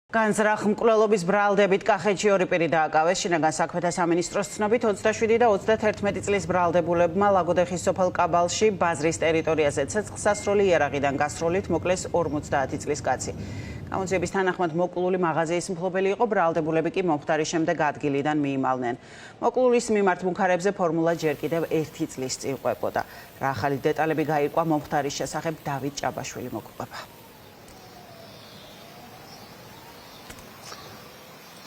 განზრახ მკვლელობის ბრალდებით კახეთში ორი პირი დააკავეს. შინაგან საქმეთა სამინისტროს ცნობით 27 და 31 წლის ბრალდებულებმა ლაგოდეხის სოფელ კაბალში ბაზრის ტერიტორიაზე ცეცხლსასროლი იარაღიდან გასროლით მოკლეს 50 წლის კაცი. გამოძიების თანახმად მოკლული მაღაზიის მფლობელი იყო, ბრალდებულები კი მომხდარის შემდეგ ადგილიდან მიიმალნენ. მოკლულის მიმართ მუქარებზე ფორმულა ჯერ კიდევ 1 წლის წინ ყვებოდა. რა ახალი დეტალები გაირკვა მომხდარის შესახებ დავით ჭაბაშვილი მოგყვება.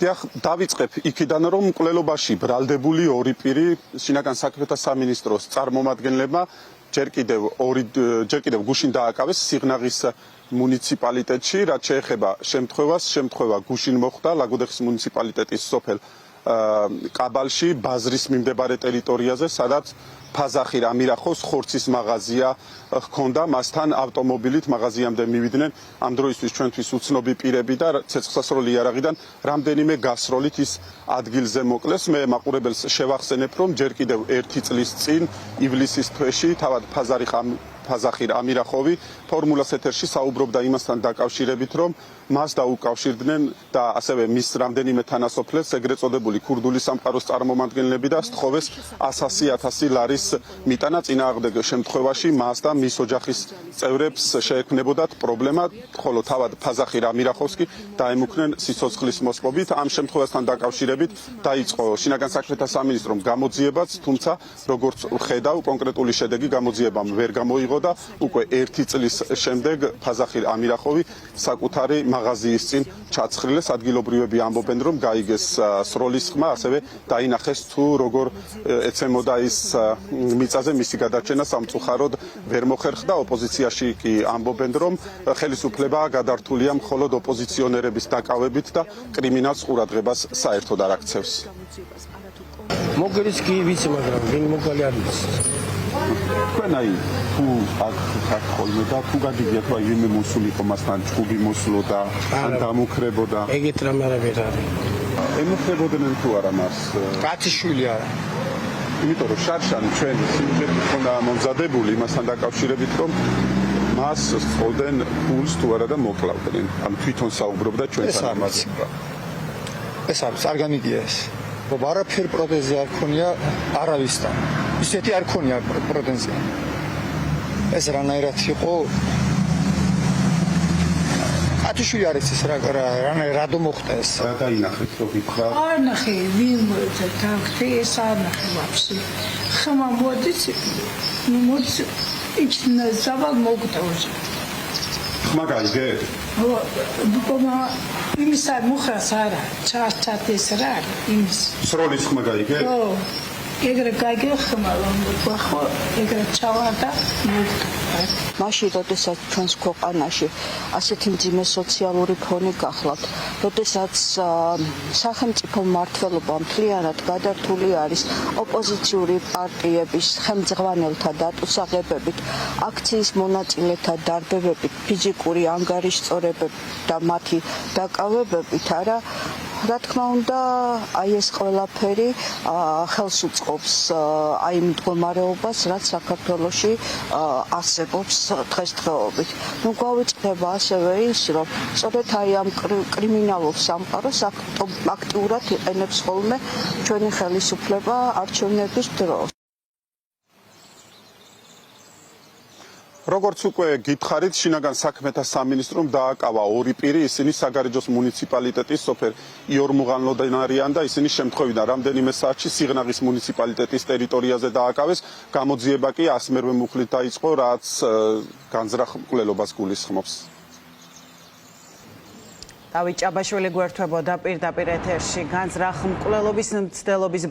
დავიწყებ იქიდან, რომ მკვლელობაში ბრალდებული ორი პირი შინაგან საქმეთა სამინისტროს წარმომადგენლებმა ჯერ კიდევ გუშინ დააკავეს სიღნაღის მუნიციპალიტეტში, რაც შეეხება შემთხვევას. შემთხვევა გუშინ მოხდა ლაგოდეხის მუნიციპალიტეტის სოფელ კაბალში, ბაზრის მიმდებარე ტერიტორიაზე, სადაც ფაზახი რამირახოს ხორცის მაღაზია ჰქონდა, მასთან ავტომობილით მაღაზიამდე მივიდნენ ამ დროისთვის ჩვენთვის უცნობი პირები და ცეცხლსასროლი იარაღიდან რამდენიმე გასროლით ის ადგილზე მოკლეს. მე მაყურებელს შევახსენებ, რომ ჯერ კიდევ 1 წლის წინ ივლისის თვეში თავად ფაზახი რამირახოვი ფორმულას ეთერში საუბრობდა იმასთან დაკავშირებით, რომ მას დაუკავშირდნენ და ასევე მის რამდენიმე თანასოფლეს ეგრეთ წოდებული ქურდული სამყაროს წარმომადგენლები და სთხოვეს 100,000 ლარის მიტანა. წინააღმდეგ შემთხვევაში მას და მის ოჯახის წევრებს შეექმნებოდათ პრობლემა, ხოლო თავად ფაზახი რამირახოვს კი დაემუქრნენ სიცოცხლის მოსპობით. ამ შემთხვევასთან დაკავშირებით დაიწყო შინაგან საქმეთა სამინისტრომ გამოძიებაც, თუმცა როგორც ხედავ, კონკრეტული შედეგი გამოძიებამ ვერ გამოიღო და უკვე 1 წლის შემდეგ ფაზახი რამირახოვი საკუთარი მაღაზიის წინ ჩაცხრილეს. ადგილობრივები ამბობენ, რომ გაიგეს სროლის ხმა, ასევე დაინახეს თუ როგორ ეცემოდა ის მიწაზე მისი გადარჩენა სამწუხაროდ ვერ მოხერხდა. ოპოზიციაში კი ამბობენ, რომ ხელისუფლება გადართულია მხოლოდ ოპოზიციონერების დაკავებით და კრიმინალს ყურადღებას საერთოდ არ აქცევს. მოგერის კი ვიცი, მაგრამ ვინ მოგალი არ ვიცი. თქვენ აი თუ აქ ხართ ხოლმე და თუ გადიდიათ აი ვინმე მოსულიყო მასთან ჭუბი მოსულოდა ან დამუქრებოდა. ეგეთ რამე არ არის. ემუქრებოდნენ თუ არა მას? კაციშვილი არა. იმიტომ რომ შარშან ჩვენ სიმღერით ხონდა მომზადებული იმასთან დაკავშირებით, რომ მას სწოდენ ფულს თუ არა და მოკლავდნენ. ან თვითონ საუბრობდა ჩვენთან ამაზე. ეს არის არ გამიგია ეს. რომ არაფერ პროტეზი არ ქონია არავისთან. ისეთი არ ქონია პროტეზი. ეს რანაირად იყო? ათიშვილი არის ეს რადო მოხდა ეს. რა დაინახეთ რო გითხრა? არ ნახე ვინ მოეცა თქთე ეს არ ნახე ვაფშე. ხმა მოდის მოდის იქნა ზავალ მოგდაოჟ. ხმა გაიგე? ბუკომა იმისა მუხას არა ჩატეს რა იმის. სროლის ხმა გაიგე? ო ეგრე გაიგე ხმა რომ ხო ეგრე ჩავარდა მოგდა. მაშინ, როდესაც ჩვენს ქვეყანაში ასეთი მძიმე სოციალური ფონი გახლავთ, როდესაც სახელმწიფო მმართველობა მთლიანად გადართული არის ოპოზიციური პარტიების ხელმძღვანელთა დატუსაღებებით, აქციის მონაწილეთა დარბევებით, ფიზიკური ანგარიშწორებებით და მათი დაკავებებით, არა რა თქმა უნდა, აი ეს ყველაფერი ხელს უწყობს აი იმ მდგომარეობას, რაც საქართველოში არსებობს დღესდღეობით. გვავიწყდება ასევე ის, რომ სწორედ აი ამ კრიმინალურ სამყაროს აქტიურად იყენებს ხოლმე ჩვენი ხელისუფლება არჩევნების დროს. როგორც უკვე გითხარით, შინაგან საქმეთა სამინისტრომ დააკავა ორი პირი, ისინი საგარეჯოს მუნიციპალიტეტის სოფელ იორმუღანლოდან არიან და ისინი შემთხვევიდან რამდენიმე საათში სიღნაღის მუნიციპალიტეტის ტერიტორიაზე დააკავეს. გამოძიება კი 100 მუხლით დაიწყო, რაც განზრახ მკვლელობას გულისხმობს. დავით ჭაბაშვილი გვერდებოდა პირდაპირ ეთერში განზრახ მკვლელობის მცდელობის